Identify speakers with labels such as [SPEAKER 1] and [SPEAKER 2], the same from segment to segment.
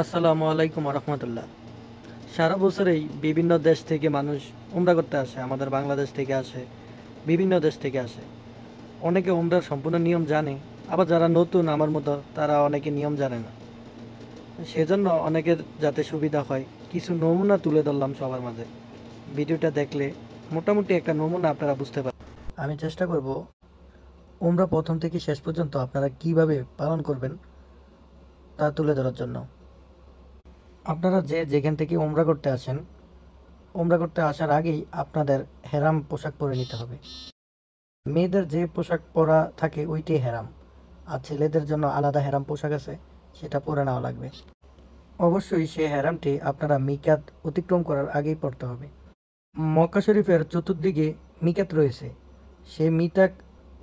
[SPEAKER 1] আসসালামু আলাইকুম রহমতুল্লাহ। সারা বছরেই বিভিন্ন দেশ থেকে মানুষ উমরা করতে আসে, আমাদের বাংলাদেশ থেকে আসে, বিভিন্ন দেশ থেকে আসে। অনেকে উমরার সম্পূর্ণ নিয়ম জানে, আবার যারা নতুন আমার মতো তারা অনেকে নিয়ম জানে না। সেজন্য অনেকের যাতে সুবিধা হয় কিছু নমুনা তুলে ধরলাম সবার মাঝে। ভিডিওটা দেখলে মোটামুটি একটা নমুনা আপনারা বুঝতে পারবেন। আমি চেষ্টা করব উমরা প্রথম থেকে শেষ পর্যন্ত আপনারা কিভাবে পালন করবেন তা তুলে ধরার জন্য। আপনারা যে যেখান থেকে উমরা করতে আসেন, উমরা করতে আসার আগেই আপনাদের হেরাম পোশাক পরে নিতে হবে। মেয়েদের যে পোশাক পরা থাকে ওইটাই হেরাম, আর ছেলেদের জন্য আলাদা হেরাম পোশাক আছে, সেটা পরে নেওয়া লাগবে। অবশ্যই সেই হেরামটি আপনারা মিকাত অতিক্রম করার আগেই পরতে হবে। মক্কা শরীফের চতুর্দিকে মিকাত রয়েছে, সেই মিকাত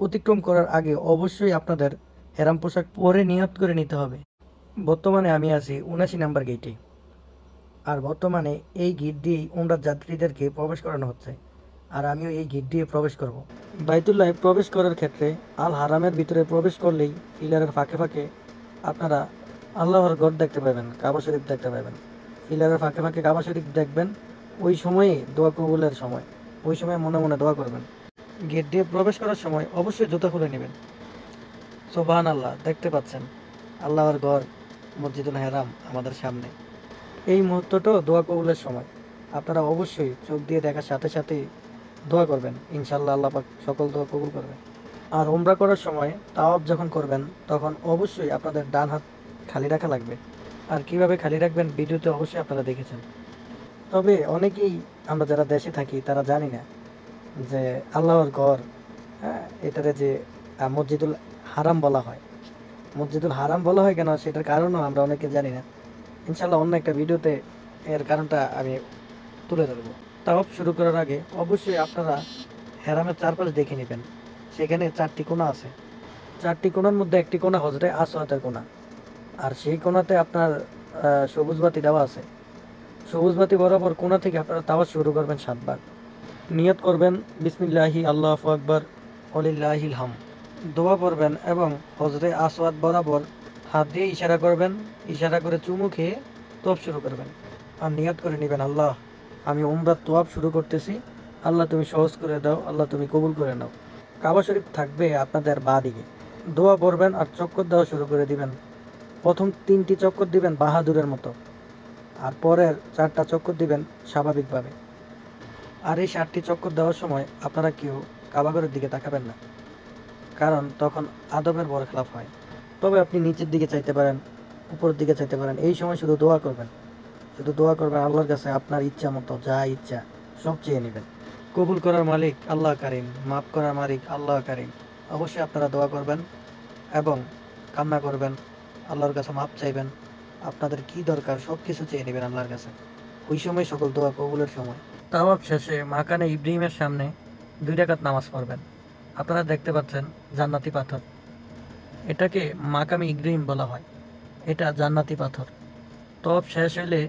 [SPEAKER 1] অতিক্রম করার আগে অবশ্যই আপনাদের হেরাম পোশাক পরে নিয়ত করে নিতে হবে। বর্তমানে আমি আছি ৭৯ নাম্বার গেটে, আর বর্তমানে এই গেট দিয়েই উমরার যাত্রীদেরকে প্রবেশ করানো হচ্ছে, আর আমিও এই গেট দিয়ে প্রবেশ করব। বাইতুল্লাহে প্রবেশ করার ক্ষেত্রে আল হারামের ভিতরে প্রবেশ করলেই পিলারের ফাঁকে ফাঁকে আপনারা আল্লাহর ঘর দেখতে পাবেন, কাবা শরীফ দেখতে পাবেন। পিলারের ফাঁকে ফাঁকে কাবা শরীফ দেখবেন। ওই সময়ে দোয়া কবুলের সময়, ওই সময় মনে মনে দোয়া করবেন। গেট দিয়ে প্রবেশ করার সময় অবশ্যই জুতা খুলে নেবেন। সুবহান আল্লাহ, দেখতে পাচ্ছেন আল্লাহর ঘর মসজিদুল হারাম আমাদের সামনে। এই মুহূর্তটাও দোয়া কবুলের সময়। আপনারা অবশ্যই চোখ দিয়ে দেখার সাথে সাথে দোয়া করবেন, ইনশাল্লাহ আল্লাহ পাক সকল দোয়া কবুল করবেন। আর উমরা করার সময় তাওয়াফ যখন করবেন তখন অবশ্যই আপনাদের ডান হাত খালি রাখা লাগবে। আর কিভাবে খালি রাখবেন ভিডিওতে অবশ্যই আপনারা দেখেছেন। তবে অনেকেই আমরা যারা দেশে থাকি তারা জানি না যে আল্লাহর ঘর, হ্যাঁ, এটারে যে মসজিদুল হারাম বলা হয়। মসজিদুল হারাম বলা হয় কেন সেটার কারণও আমরা অনেকে জানি না। ইনশাল্লাহ অন্য একটা ভিডিওতে এর কারণটা আমি তুলে ধরবো। তাওয়াফ শুরু করার আগে অবশ্যই আপনারা হেরামের চারপাশ দেখে নেবেন। সেখানে 4টি কোণা আছে। 4টি কোণার মধ্যে একটি কোণা হজরে আসওয়াদের কোণা, আর সেই কোণাতে আপনার সবুজ বাতি দেওয়া আছে। সবুজ বাতি বরাবর কোণা থেকে আপনারা তাওয়াফ শুরু করবেন 7 বার। নিয়ত করবেন বিসমিল্লাহি আল্লাহু আকবার ওয়ালিল্লাহিল হাম। দোয়া পড়বেন এবং হজরে আসওয়াদ বরাবর হাত দিয়ে ইশারা করবেন। ইশারা করে চুমু খেয়ে তওয়াফ শুরু করবেন। আর নিয়ত করে নেবেন, আল্লাহ, আমি উমরার তওয়াফ শুরু করতেছি, আল্লাহ তুমি সহজ করে দাও, আল্লাহ তুমি কবুল করে নাও। কাবা শরীফ থাকবে আপনাদের বাঁ দিকে। দোয়া পড়বেন আর চক্কর দেওয়া শুরু করে দিবেন। প্রথম 3টি চক্কর দিবেন বাহাদুরের মতো, আর পরের 4টা চক্কর দিবেন স্বাভাবিকভাবে। আর এই 7টি চক্কর দেওয়ার সময় আপনারা কেউ কাবাঘরের দিকে তাকাবেন না, কারণ তখন আদবের বরখেলাপ হয়। তবে আপনি নিচের দিকে চাইতে পারেন, উপরের দিকে চাইতে পারেন। এই সময় শুধু দোয়া করবেন, শুধু দোয়া করবেন আল্লাহর কাছে, আপনার ইচ্ছা মতো যা ইচ্ছা সব চেয়ে নেবেন। কবুল করার মালিক আল্লাহ কারিম, মাফ করার মালিক আল্লাহ কারিম। অবশ্যই আপনারা দোয়া করবেন এবং কান্না করবেন, আল্লাহর কাছে মাপ চাইবেন। আপনাদের কি দরকার সব কিছু চেয়ে নেবেন আল্লাহর কাছে। ওই সময় সকল দোয়া কবুলের সময়। তাওয়াফ শেষে মাকানে ইব্রাহিমের সামনে 2 রাকাত নামাজ পড়বেন। আপনারা দেখতে পাচ্ছেন জান্নাতি পাথর, এটাকে মাকামে ইব্রাহিম বলা হয়। এটা জান্নাতি পাথর। তওয়াফ শেষ হলে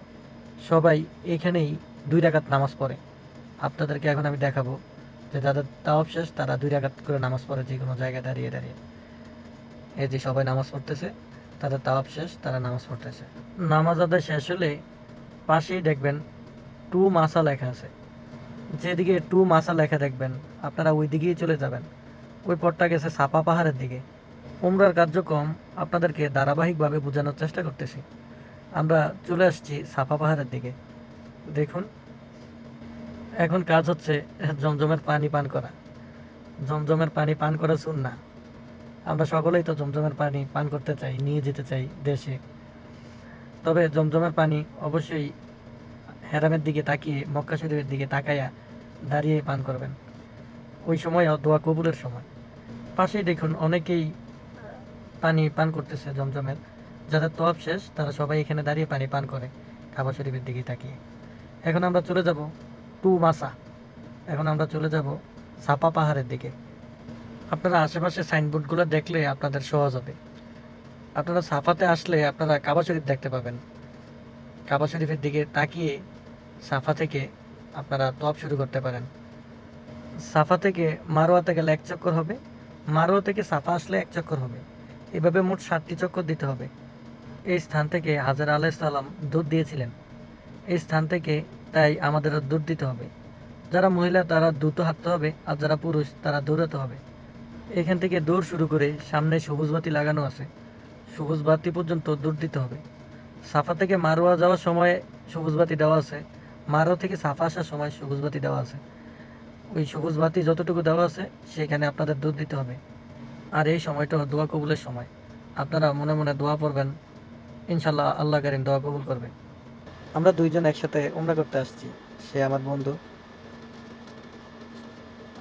[SPEAKER 1] সবাই এখানেই 2 রাকাত নামাজ পড়ে। আপনাদেরকে এখন আমি দেখাবো যে যাদের তাওয়াফ শেষ তারা 2 রাকাত করে নামাজ পড়ে যে কোনো জায়গায় দাঁড়িয়ে দাঁড়িয়ে। এই যে সবাই নামাজ পড়তেছে, তাদের তাওয়াফ শেষ, তারা নামাজ পড়তেছে। নামাজ আদায় শেষ হলে পাশেই দেখবেন টু মাসা লেখা আছে। যেদিকে টু মাসা লেখা দেখবেন আপনারা ওই দিকেই চলে যাবেন। ওই পথটা গেছে সাপা পাহাড়ের দিকে। উমরার কার্যক্রম আপনাদেরকে ধারাবাহিকভাবে বোঝানোর চেষ্টা করতেছি। আমরা চলে আসছি সাপা পাহাড়ের দিকে। দেখুন, এখন কাজ হচ্ছে জমজমের পানি পান করা। জমজমের পানি পান করা সুন্নাহ। আমরা সকলেই তো জমজমের পানি পান করতে চাই, নিয়ে যেতে চাই দেশে। তবে জমজমের পানি অবশ্যই হেরামের দিকে তাকিয়ে, মক্কা শরীফের দিকে তাকাইয়া দাঁড়িয়ে পান করবেন। ওই সময় দোয়া কবুলের সময়। পাশেই দেখুন অনেকেই পানি পান করতেছে জমজমের। যাদের তওয়াফ শেষ তারা সবাই এখানে দাঁড়িয়ে পানি পান করে কাবা শরীফের দিকে তাকিয়ে। এখন আমরা চলে যাব টু মাসা। এখন আমরা চলে যাব সাপা পাহাড়ের দিকে। আপনারা আশেপাশে সাইনবোর্ডগুলো দেখলে আপনাদের সহজ হবে। আপনারা সাফাতে আসলে আপনারা কাবা শরীফ দেখতে পাবেন। কাবা শরীফের দিকে তাকিয়ে সাফা থেকে আপনারা তওয়াফ শুরু করতে পারেন। সাফা থেকে মারোয়াতে গেলে 1 চক্কর হবে, মারোয়া থেকে সাফা আসলে 1 চক্কর হবে। এভাবে মোট 7টি চক্কর দিতে হবে। এই স্থান থেকে হাজরা আলাইহিস সালাম দুধ দিয়েছিলেন। এই স্থান থেকে তাই আমাদেরও দুধ দিতে হবে। যারা মহিলা তারা দ্রুত হাঁটতে হবে, আর যারা পুরুষ তারা দৌড়াতে হবে। এখান থেকে দৌড় শুরু করে সামনে সবুজ বাতি লাগানো আছে, সবুজ বাতি পর্যন্ত দৌড় দিতে হবে। সাফা থেকে মারোয়া যাওয়ার সময় সবুজ বাতি দেওয়া আছে, মারোয়া থেকে সাফা আসার সময় সবুজ বাতি দেওয়া আছে। ওই সবুজ বাতি যতটুকু দেওয়া আছে সেখানে আপনাদের দৌড় দিতে হবে। আর এই সময়টা দোয়া কবুলের সময়, আপনারা মনে মনে দোয়া পড়বেন, ইনশাল্লাহ আল্লাহ কারীম দোয়া কবুল করবে। আমরা দুইজন একসাথে উমরা করতে আসছি, সে আমার বন্ধু।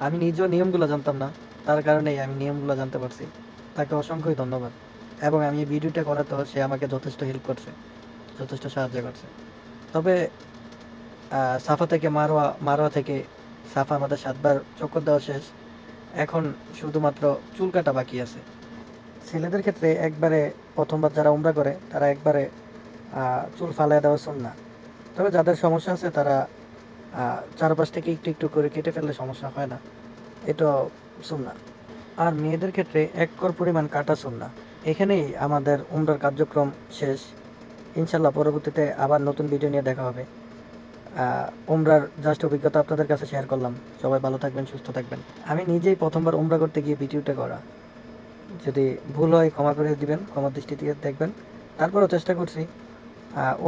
[SPEAKER 1] আমি নিজেও নিয়মগুলো জানতাম না, তার কারণেই আমি নিয়মগুলো জানতে পারছি। তাকে অসংখ্যই ধন্যবাদ। এবং আমি এই ভিডিওটা করাতেও সে আমাকে যথেষ্ট হেল্প করছে, যথেষ্ট সাহায্য করছে। তবে সাফা থেকে মারোয়া, মারোয়া থেকে সাফা আমাদের 7 বার চক্কর দেওয়া শেষ। এখন শুধুমাত্র চুল কাটা বাকি আছে। ছেলেদের ক্ষেত্রে একবারে প্রথমবার যারা উমরা করে তারা একবারে চুল ফালায় দেওয়া সুন্নাহ। তবে যাদের সমস্যা আছে তারা চারপাশ থেকে একটু একটু করে কেটে ফেললে সমস্যা হয় না, এটা সুন্নাহ। আর মেয়েদের ক্ষেত্রে 1 কর পরিমাণ কাটা সুন্নাহ। এখানেই আমাদের উমরার কার্যক্রম শেষ। ইনশাল্লাহ পরবর্তীতে আবার নতুন ভিডিও নিয়ে দেখা হবে। উমরার জাস্ট অভিজ্ঞতা আপনাদের কাছে শেয়ার করলাম। সবাই ভালো থাকবেন, সুস্থ থাকবেন। আমি নিজেই প্রথমবার উমরা করতে গিয়ে ভিডিওটা করা, যদি ভুল হয় ক্ষমা করে দিবেন, ক্ষমা দৃষ্টিতে দেখবেন। তারপরেও চেষ্টা করছি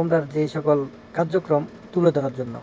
[SPEAKER 1] উমরার যেই সকল কার্যক্রম তুলে ধরার জন্য।